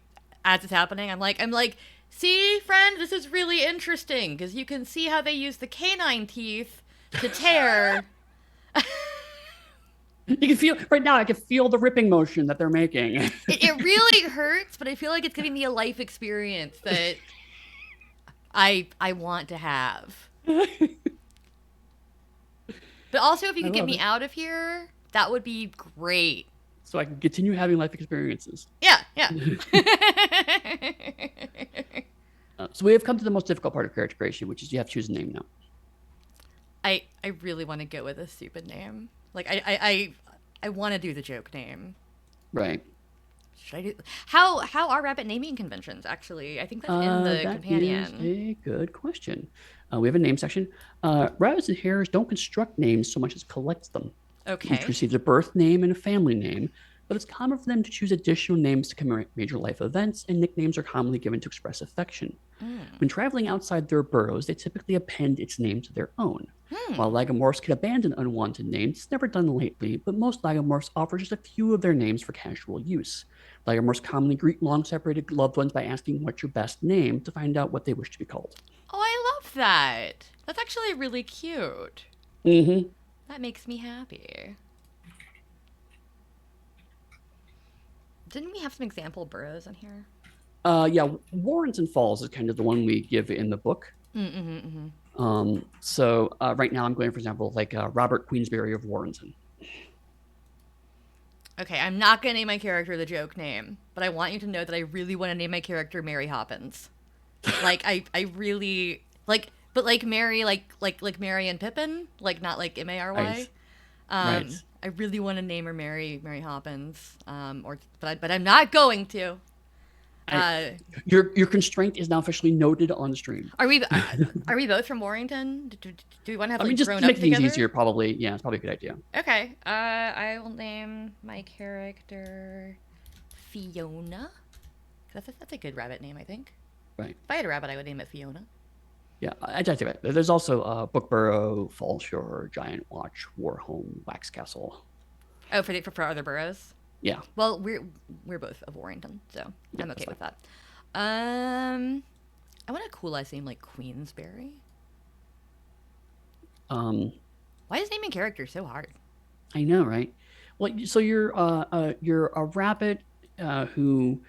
as it's happening, I'm like, see, friend, this is really interesting because you can see how they use the canine teeth to tear. You can feel right now. I can feel the ripping motion that they're making. It really hurts, but I feel like it's giving me a life experience that I want to have. But also, if you I could get love me it. out of here, that would be great. So I can continue having life experiences. Yeah. So we have come to the most difficult part of character creation, which is you have to choose a name now. I really want to go with a stupid name. Like I want to do the joke name. Right. Should I do? How are rabbit naming conventions? Actually, I think that's in the That is companion. a good question. We have a name section. Rabbits and hares don't construct names so much as collect them. Each Okay. receives a birth name and a family name, but it's common for them to choose additional names to commemorate major life events, and nicknames are commonly given to express affection. Mm. When traveling outside their burrows, they typically append its name to their own. Hmm. While lagomorphs can abandon unwanted names, it's never done lately, but most lagomorphs offer just a few of their names for casual use. Lagomorphs commonly greet long separated loved ones by asking what's your best name to find out what they wish to be called. Oh, I love that. That's actually really cute. Mm-hmm. That makes me happy. Didn't we have some example burrows in here? Yeah, Warrington Falls is kind of the one we give in the book. Mm-hmm. So right now I'm going, for example, like Robert Queensberry of Warrington. Okay, I'm not gonna name my character the joke name, but I want you to know that I really want to name my character Mary Hoppins. Like I really like, but like Mary, like Mary and Pippin, like not like Mary. Right. Right. I really want to name her Mary Hoppins. But I'm not going to. Uh, Your constraint is now officially noted on the stream. are we are we both from Warrington? Do we want to have I like mean, just grown to up make things together? easier, probably. Yeah, it's probably a good idea. Okay. I will name my character Fiona. That's a good rabbit name, I think. Right. If I had a rabbit, I would name it Fiona. Yeah, I take it. There's also Bookburrow, Fallshore, Giant Watch, Warhome, Wax Castle. Oh, for other boroughs. Yeah. Well, we're both of Warrington, so Yeah, I'm okay that's with that. I want a cool last name like Queensberry. Why is naming characters so hard? I know, right? Well, so you're a rabbit who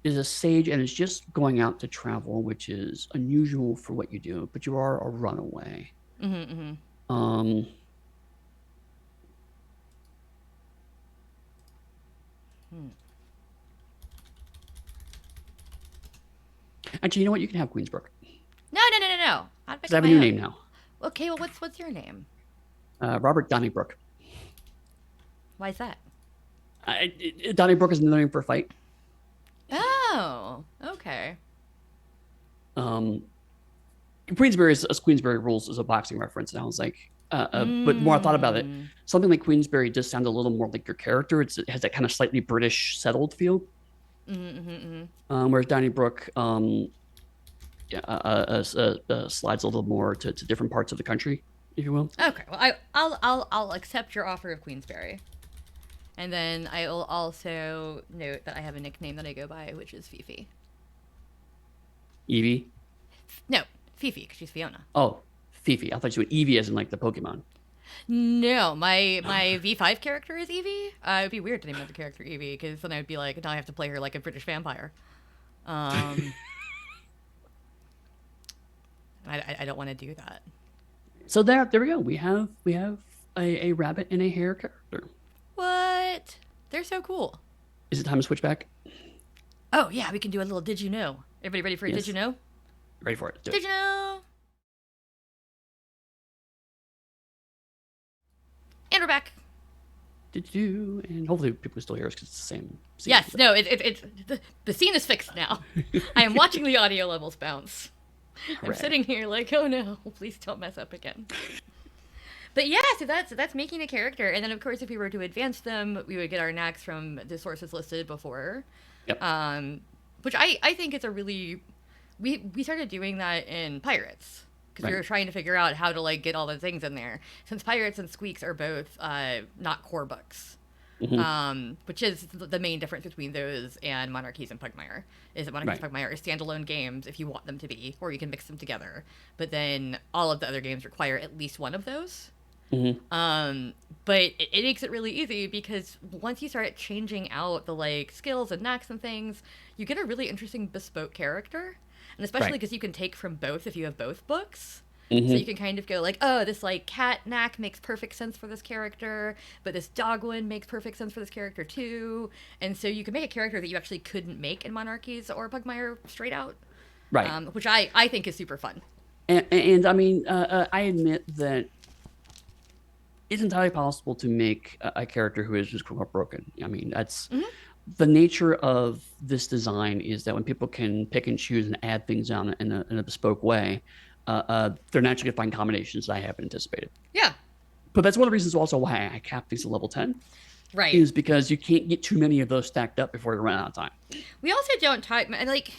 is a sage and is just going out to travel, which is unusual for what you do, but you are a runaway. Mm-hmm. Um, Actually, you know what? You can have Queensbrook No. I'd pick because I up have a my new own. name now. Okay, well, what's your name? Robert Donnybrook. Why is that? Donnybrook is another name for a fight. Oh, okay. Um, Queensberry Rules is a boxing reference, and I was like, but the more I thought about it, Mm. something like Queensberry does sound a little more like your character. It has that kind of slightly British settled feel, Mm-hmm, mm-hmm. whereas Donnybrook yeah, slides a little more to different parts of the country, if you will. Okay, well, I'll accept your offer of Queensberry, and then I will also note that I have a nickname that I go by, which is Fifi. Eevee. No, Fifi, because she's Fiona. Oh, Fifi. I thought you were Eevee as in like the Pokemon. No, my V5 character is Evie. It'd be weird to name another character Evie, because then I'd be like, now I have to play her like a British vampire. Um, I don't want to do that. So there we go. We have a rabbit and a hare character. What? They're so cool. Is it time to switch back? Oh yeah, we can do a little Did You Know? Everybody ready for a Yes. Did You Know? Ready for it? Do Did it. you know? And we're back. Did you? And hopefully people still hear us because it's the same. Scene. Yes, no, it's the scene is fixed now. I am watching the audio levels bounce. I'm Hooray. sitting here like, oh no, please don't mess up again. But yeah, so that's making a character, and then of course if we were to advance them, we would get our knacks from the sources listed before. Yep. Which I think is a really we started doing that in Pirates because we Right. were trying to figure out how to like get all the things in there since Pirates and Squeaks are both not core books. Which is the main difference between those and Monarchies and Pugmire, is that Monarchies and Pugmire are standalone games if you want them to be, or you can mix them together. But then all of the other games require at least one of those. But it makes it really easy because once you start changing out the like skills and knacks and things, you get a really interesting bespoke character. And especially because you can take from both if you have both books. So you can kind of go like, oh, this like cat knack makes perfect sense for this character, but this dog one makes perfect sense for this character too. And so you can make a character that you actually couldn't make in Monarchies or Pugmire straight out. Right. Which I think is super fun. And I mean, I admit that it's entirely possible to make a character who is just quote unquote broken. I mean, that's the nature of this design is that when people can pick and choose and add things on in a bespoke way, they're naturally going to find combinations that I haven't anticipated. Yeah. But that's one of the reasons also why I capped these at level 10. Right. Is because you can't get too many of those stacked up before you run out of time. We also don't type, and like,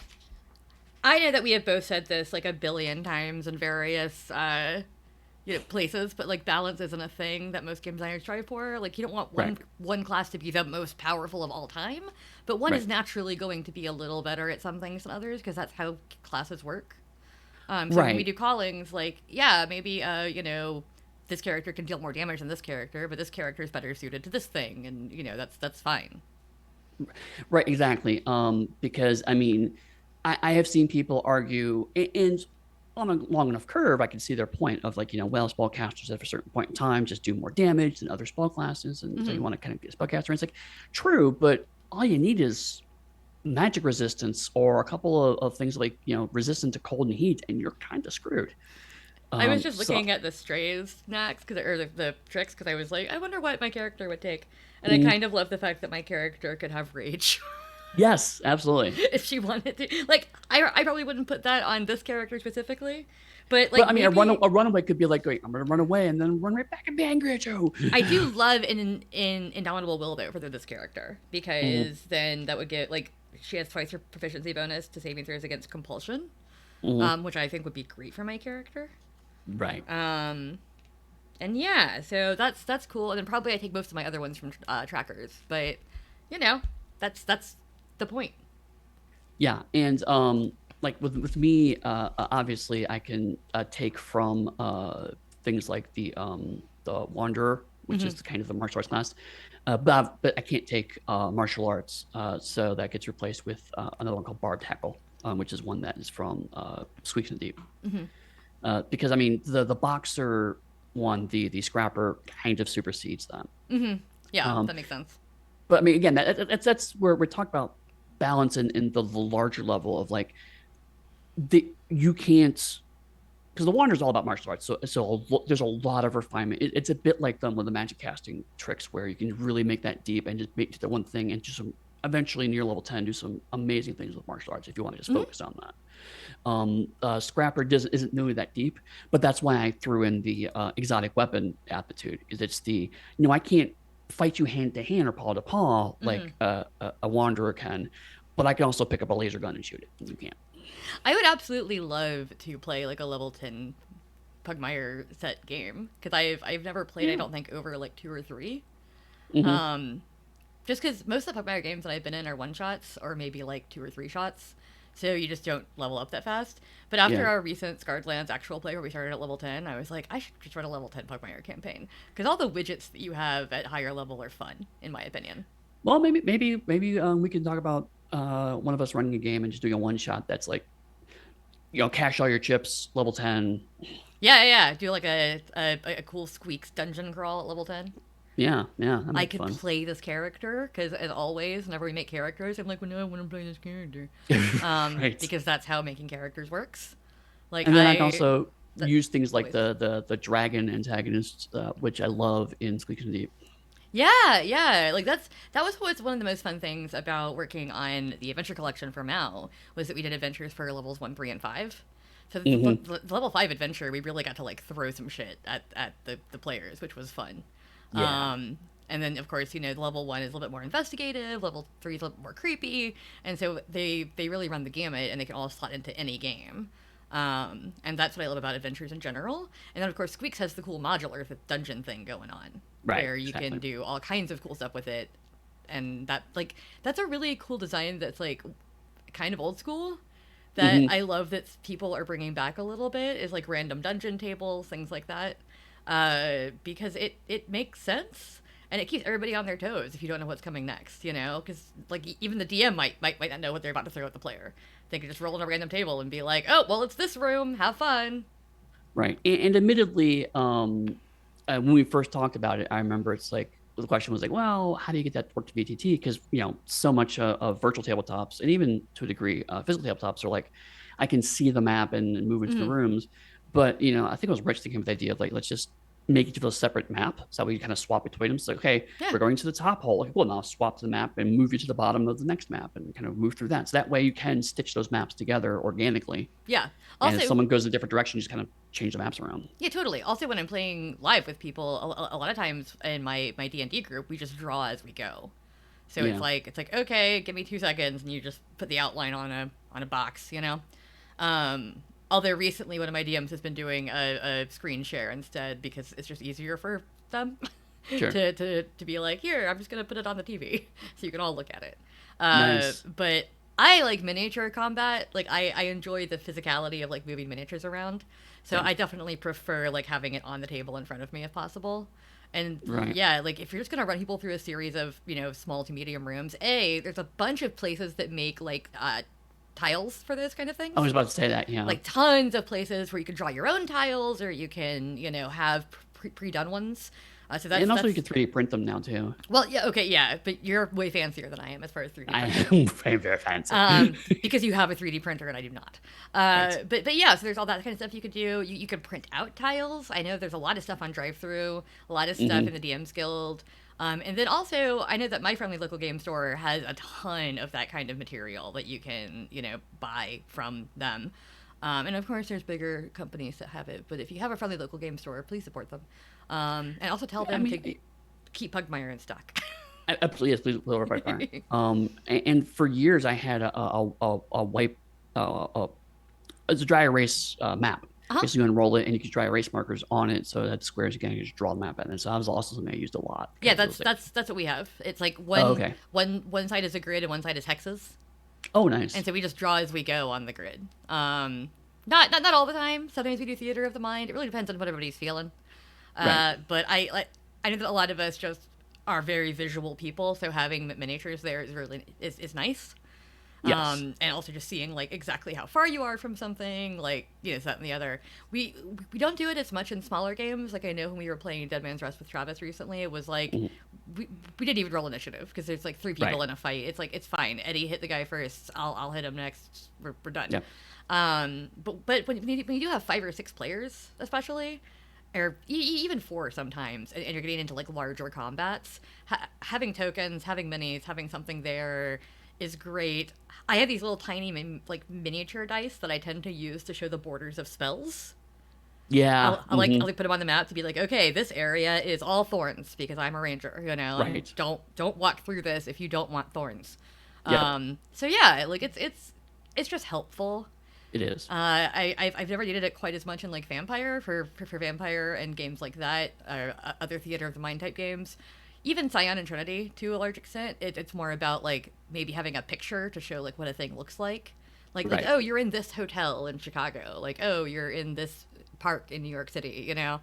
I know that we have both said this like a billion times in various places, but like balance isn't a thing that most game designers strive for. Like you don't want one class to be the most powerful of all time, but one is naturally going to be a little better at some things than others because that's how classes work. So when we do callings, like maybe this character can deal more damage than this character, but this character is better suited to this thing, and that's fine. Right, exactly. Because I mean, I have seen people argue, and on a long enough curve, I can see their point of like, well, spellcasters at a certain point in time just do more damage than other spell classes, and so you want to kind of get a spellcaster. And it's like, true, but all you need is magic resistance or a couple of things like, resistant to cold and heat, and you're kind of screwed. I was just looking at the strays knacks, or the tricks, because I was like, I wonder what my character would take. And I kind of love the fact that my character could have rage. Yes, absolutely. If she wanted to. Like, I probably wouldn't put that on this character specifically. But, like, I mean, maybe a runaway could be like, wait, I'm going to run away and then run right back and be angry at you. I do love in Indomitable Will, though, for this character. Because then that would get, like, she has twice her proficiency bonus to saving throws against compulsion. Which I think would be great for my character. Right. And yeah, so that's cool. And then probably I take most of my other ones from trackers. But, that's the point. Yeah, and like with me, obviously I can take from things like the Wanderer, which is kind of the martial arts class, but I can't take martial arts, so that gets replaced with another one called Barbed Tackle, which is one that is from Squeaks in the Deep. Because I mean the boxer one, the scrapper kind of supersedes them. Yeah, that makes sense. But I mean, again, that's where we're talking about balance in the larger level of like you can't, because the Wander's all about martial arts, so there's a lot of refinement. It's a bit like them with the magic casting tricks where you can really make that deep and just make the one thing and just eventually near level 10 do some amazing things with martial arts if you want to just Mm-hmm. focus on that. Scrapper isn't really that deep, but that's why I threw in the exotic weapon aptitude. Is it's the I can't fight you hand to hand or paw to paw Mm-hmm. like a wanderer can, but I can also pick up a laser gun and shoot it. You can't. I would absolutely love to play like a level 10 Pugmire set game because I've never played, I Yeah. don't think, over like 2 or 3. Hmm. Um, just because most of the Pugmire games that I've been in are one shots or maybe like 2 or 3 shots. So you just don't level up that fast. But after Yeah. our recent Scarred Lands actual play where we started at level 10, I was like, I should just run a level 10 Pugmire campaign. Because all the widgets that you have at higher level are fun, in my opinion. Well, maybe we can talk about one of us running a game and just doing a one shot that's like cash all your chips, level 10. Yeah, yeah. Do like a cool Squeaks dungeon crawl at level 10. Yeah, that I might be could fun. play this character because, as always, whenever we make characters, I'm like, well, no, I want to play this character, Right. because that's how making characters works. Like And then I can also that use things like always. the dragon antagonists, which I love in Squeaks and Deep. Yeah, yeah. Like that was what's one of the most fun things about working on the adventure collection for Mal was that we did adventures for levels 1, 3, and 5. So Hmm. the level 5 adventure, we really got to like throw some shit at the players, which was fun. Yeah. And then of course, the level 1 is a little bit more investigative, level 3 is a little bit more creepy, and so they really run the gamut, and they can all slot into any game. And that's what I love about adventures in general. And then of course, Squeaks has the cool modular dungeon thing going on, Right. where you can Exactly. do all kinds of cool stuff with it, and that's a really cool design that's like kind of old school that Hmm. I love that people are bringing back a little bit is like random dungeon tables, things like that, because it makes sense and it keeps everybody on their toes if you don't know what's coming next, because like even the DM might not know what they're about to throw at the player. They could just roll on a random table and be like, oh well, it's this room, have fun. Right. And admittedly, when we first talked about it, I remember it's like the question was like, well, how do you get that to work to VTT? Because so much of virtual tabletops and even to a degree, physical tabletops are like, I can see the map and move into the Mm-hmm. rooms. But I think it was Rich that came with the idea of like, let's just make each of those separate map. So we kind of swap between them. So okay, Yeah. we're going to the top hole. Okay, cool. Now swap to the map and move you to the bottom of the next map and kind of move through that. So that way you can stitch those maps together organically. Yeah. And if Also, someone goes a different direction, you just kind of change the maps around. yeah, totally. Also, when I'm playing live with people, a lot of times in my D&D group, we just draw as we go. So Yeah. it's like okay, give me 2 seconds, and you just put the outline on a box, Although recently one of my DMs has been doing a screen share instead because it's just easier for them Sure. to be like, here, I'm just gonna put it on the TV so you can all look at it. Nice. But I like miniature combat. Like I enjoy the physicality of like moving miniatures around. So Yeah. I definitely prefer like having it on the table in front of me if possible. And Right. yeah, like if you're just gonna run people through a series of small to medium rooms, there's a bunch of places that make like tiles for those kind of I was things. about to say that. Yeah. Like tons of places where you can draw your own tiles, or you can have pre-done ones. So And also you that's can 3D print them now too. well, yeah, okay, yeah, but you're way fancier than I am as far as 3D I printing. am very fancy. Because you have a 3D printer and I do not. Right. But yeah, so there's all that kind of stuff you could do. You could print out tiles. I know there's a lot of stuff on Drive-Thru, a lot of stuff in Hmm. the DMs Guild. And then also, I know that my friendly local game store has a ton of that kind of material that you can, buy from them. And of course, there's bigger companies that have it. But if you have a friendly local game store, please support them. And also tell I them to mean, keep Pugmire in stock. please, please, lower by fire. And for years I had a wipe, it's a dry erase map. Uh-huh. Because you unroll it and you can dry erase markers on it, so that squares again, you just draw the map in. And so that was also something I used a lot. Yeah, 'Cause it was like, that's what we have. It's like oh, okay. one side is a grid and one side is hexes, Oh, nice. and so we just draw as we go on the grid. Not all the time. Sometimes we do theater of the mind. It really depends on what everybody's feeling. Right. But I know that a lot of us just are very visual people, so having miniatures there is nice. Yes. And also just seeing like exactly how far you are from something, like that and the other. We don't do it as much in smaller games. Like I know when we were playing Dead Man's Rest with Travis recently, it was like Mhm. we didn't even roll initiative because there's like 3 people Right. in a fight. It's like it's fine. Eddy hit the guy first. I'll hit him next. We're done. Yep. But when you do have 5 or 6 players, especially, or even 4 sometimes, and you're getting into like larger combats, having tokens, having minis, having something there is great. I have these little tiny like miniature dice that I tend to use to show the borders of spells. Yeah. I'll like put them on the map to be like, okay, this area is all thorns because I'm a ranger, you know, and Right. don't walk through this if you don't want thorns. Yep. So yeah, like it's just helpful. It is. I've never needed it quite as much in like Vampire for Vampire and games like that, or other Theater of the Mind type games. Even Scion and Trinity to a large extent, it's more about like maybe having a picture to show like what a thing looks like. Like, Right. oh, you're in this hotel in Chicago. Like, oh, you're in this park in New York City, you know?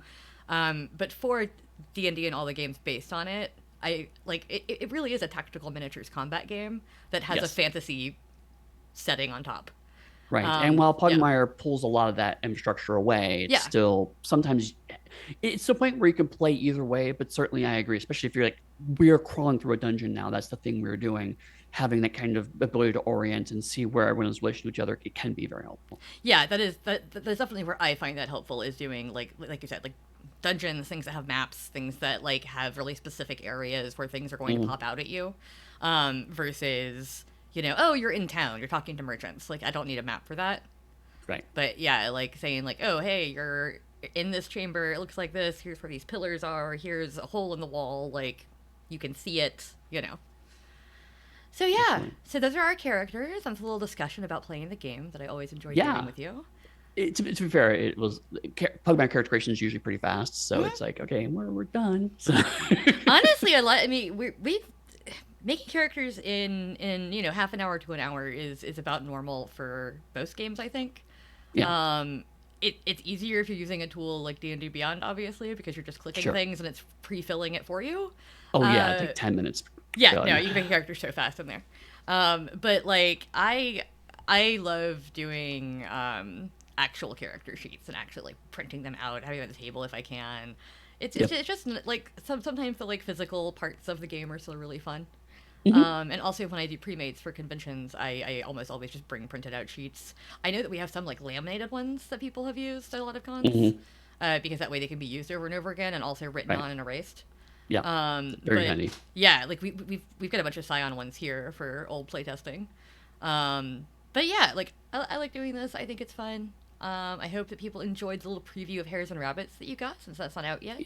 But for D&D and all the games based on it, I like it really is a tactical miniatures combat game that has a Yes. fantasy setting on top. Right. And while Yeah. Pugmire pulls a lot of that infrastructure away, it's Yeah. still sometimes it's the point where you can play either way, but certainly I agree, especially if you're like, we're crawling through a dungeon now. That's the thing we're doing. Having that kind of ability to orient and see where everyone's relation to each other, it can be very helpful. Yeah, that's definitely where I find that helpful, is doing like you said, like dungeons, things that have maps, things that like have really specific areas where things are going to pop out at you, versus, you know, oh, you're in town, you're talking to merchants. Like, I don't need a map for that. Right. But yeah, like saying like, oh, hey, you're in this chamber, it looks like this, here's where these pillars are, here's a hole in the wall, like you can see it, you know. So yeah, Definitely. so those are our characters. That's a little discussion about playing the game that I always enjoy Yeah. doing with you. To be fair, it was Pugmire character creation is usually pretty fast, so it's like, okay, we're done. So. Honestly, I mean, we making characters in you know half an hour to an hour is about normal for most games, I think. Yeah. It's easier if you're using a tool like D&D Beyond, obviously, because you're just clicking Sure. things and it's pre-filling it for you. Oh yeah, it's like 10 minutes. Yeah, done. no, you can make characters so fast in there. But like I love doing actual character sheets and actually like printing them out, having them on the table if I can. It's just like sometimes the like physical parts of the game are still really fun. And also when I do pre-mates for conventions, I almost always just bring printed out sheets. I know that we have some like laminated ones that people have used at a lot of cons, because that way they can be used over and over again and also written Right. on and erased. Yeah. Very But handy. yeah, like we've got a bunch of Scion ones here for old playtesting. But yeah, like I like doing this. I think it's fun. I hope that people enjoyed the little preview of Hares and Rabbits that you got, since that's not out yet.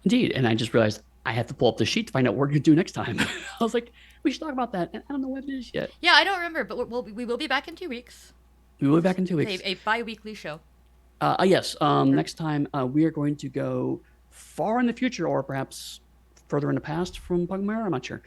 Indeed. And I just realized I have to pull up the sheet to find out what we're going to do next time. I was like, we should talk about that. And I don't know what it is yet. Yeah, I don't remember, but we will be back in 2 weeks. We will be back in 2 weeks. A bi-weekly show. Yes. Next time, we are going to go far in the future, or perhaps further in the past from Pugmire. I'm not sure.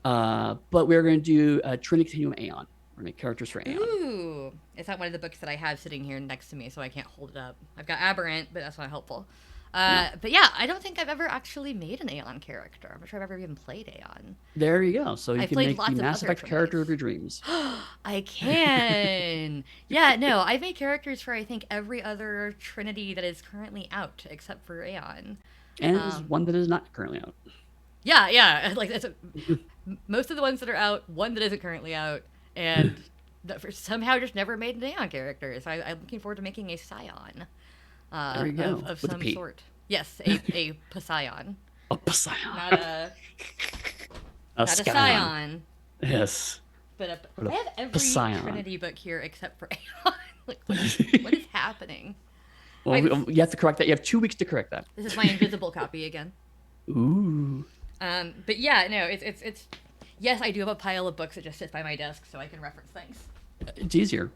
But we're going to do Trinity Continuum Aeon. We're going to make characters for Aeon. Ooh, it's not one of the books that I have sitting here next to me, so I can't hold it up. I've got Aberrant, but that's not helpful. But yeah, I don't think I've ever actually made an Aeon character. I'm not sure I've ever even played Aeon. There you go. So you I've can played make lots the of Mass other Effect character of Trinities. your dreams. I can. Yeah, no, I've made characters for I think every other Trinity that is currently out except for Aeon. And there's one that is not currently out. Yeah, like most of the ones that are out, one that isn't currently out, and that for somehow just never made an Aeon character. So I'm looking forward to making a Scion There you go. of With a some P. sort. Yes, a Poseidon, A Poseidon. not a not a Scion, Yes. but But a I have every Poseidon. Trinity book here except for Aeon. Like, what is happening? Well, you have to correct that. You have 2 weeks to correct that. This is my invisible copy again. Ooh. But yeah, no, it's yes, I do have a pile of books that just sits by my desk so I can reference things. It's easier.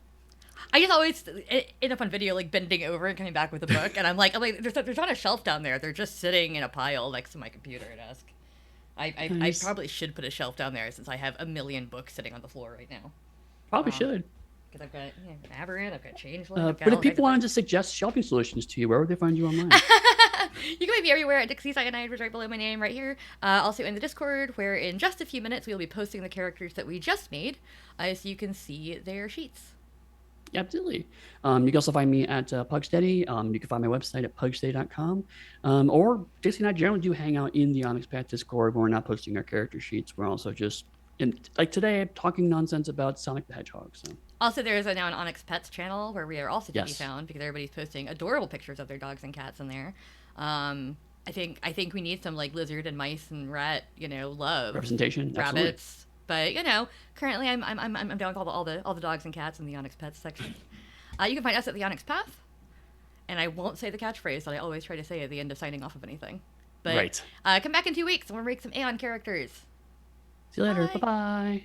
I just always end up on video like bending over and coming back with a book, and I'm like, there's not a shelf down there. They're just sitting in a pile next to my computer desk. Nice. I probably should put a shelf down there since I have a million books sitting on the floor right now. Probably should. Because I've got Aberrant, I've got Changeling. I've got But all if people kinds wanted to suggest shelving solutions to you, where would they find you online? You can find me everywhere at Dixie Cyanide, which is right below my name right here. Also in the Discord, where in just a few minutes we will be posting the characters that we just made, so you can see their sheets. Absolutely. You can also find me at Pugsteady. You can find my website at pugsteady.com. Or Dixie and I generally do hang out in the Onyx Path Discord when we're not posting our character sheets. We're also just, like today, talking nonsense about Sonic the Hedgehog. So Also, there is now an Onyx Pets channel where we are also to be Yes. found because everybody's posting adorable pictures of their dogs and cats in there. I think we need some like lizard and mice and rat, love Representation. Absolutely. rabbits. But currently I'm down with all the dogs and cats in the Onyx Pets section. You can find us at the Onyx Path, and I won't say the catchphrase that I always try to say at the end of signing off of anything. But Right. come back in 2 weeks and we'll make some Aeon characters. See you later. Bye. Bye-bye.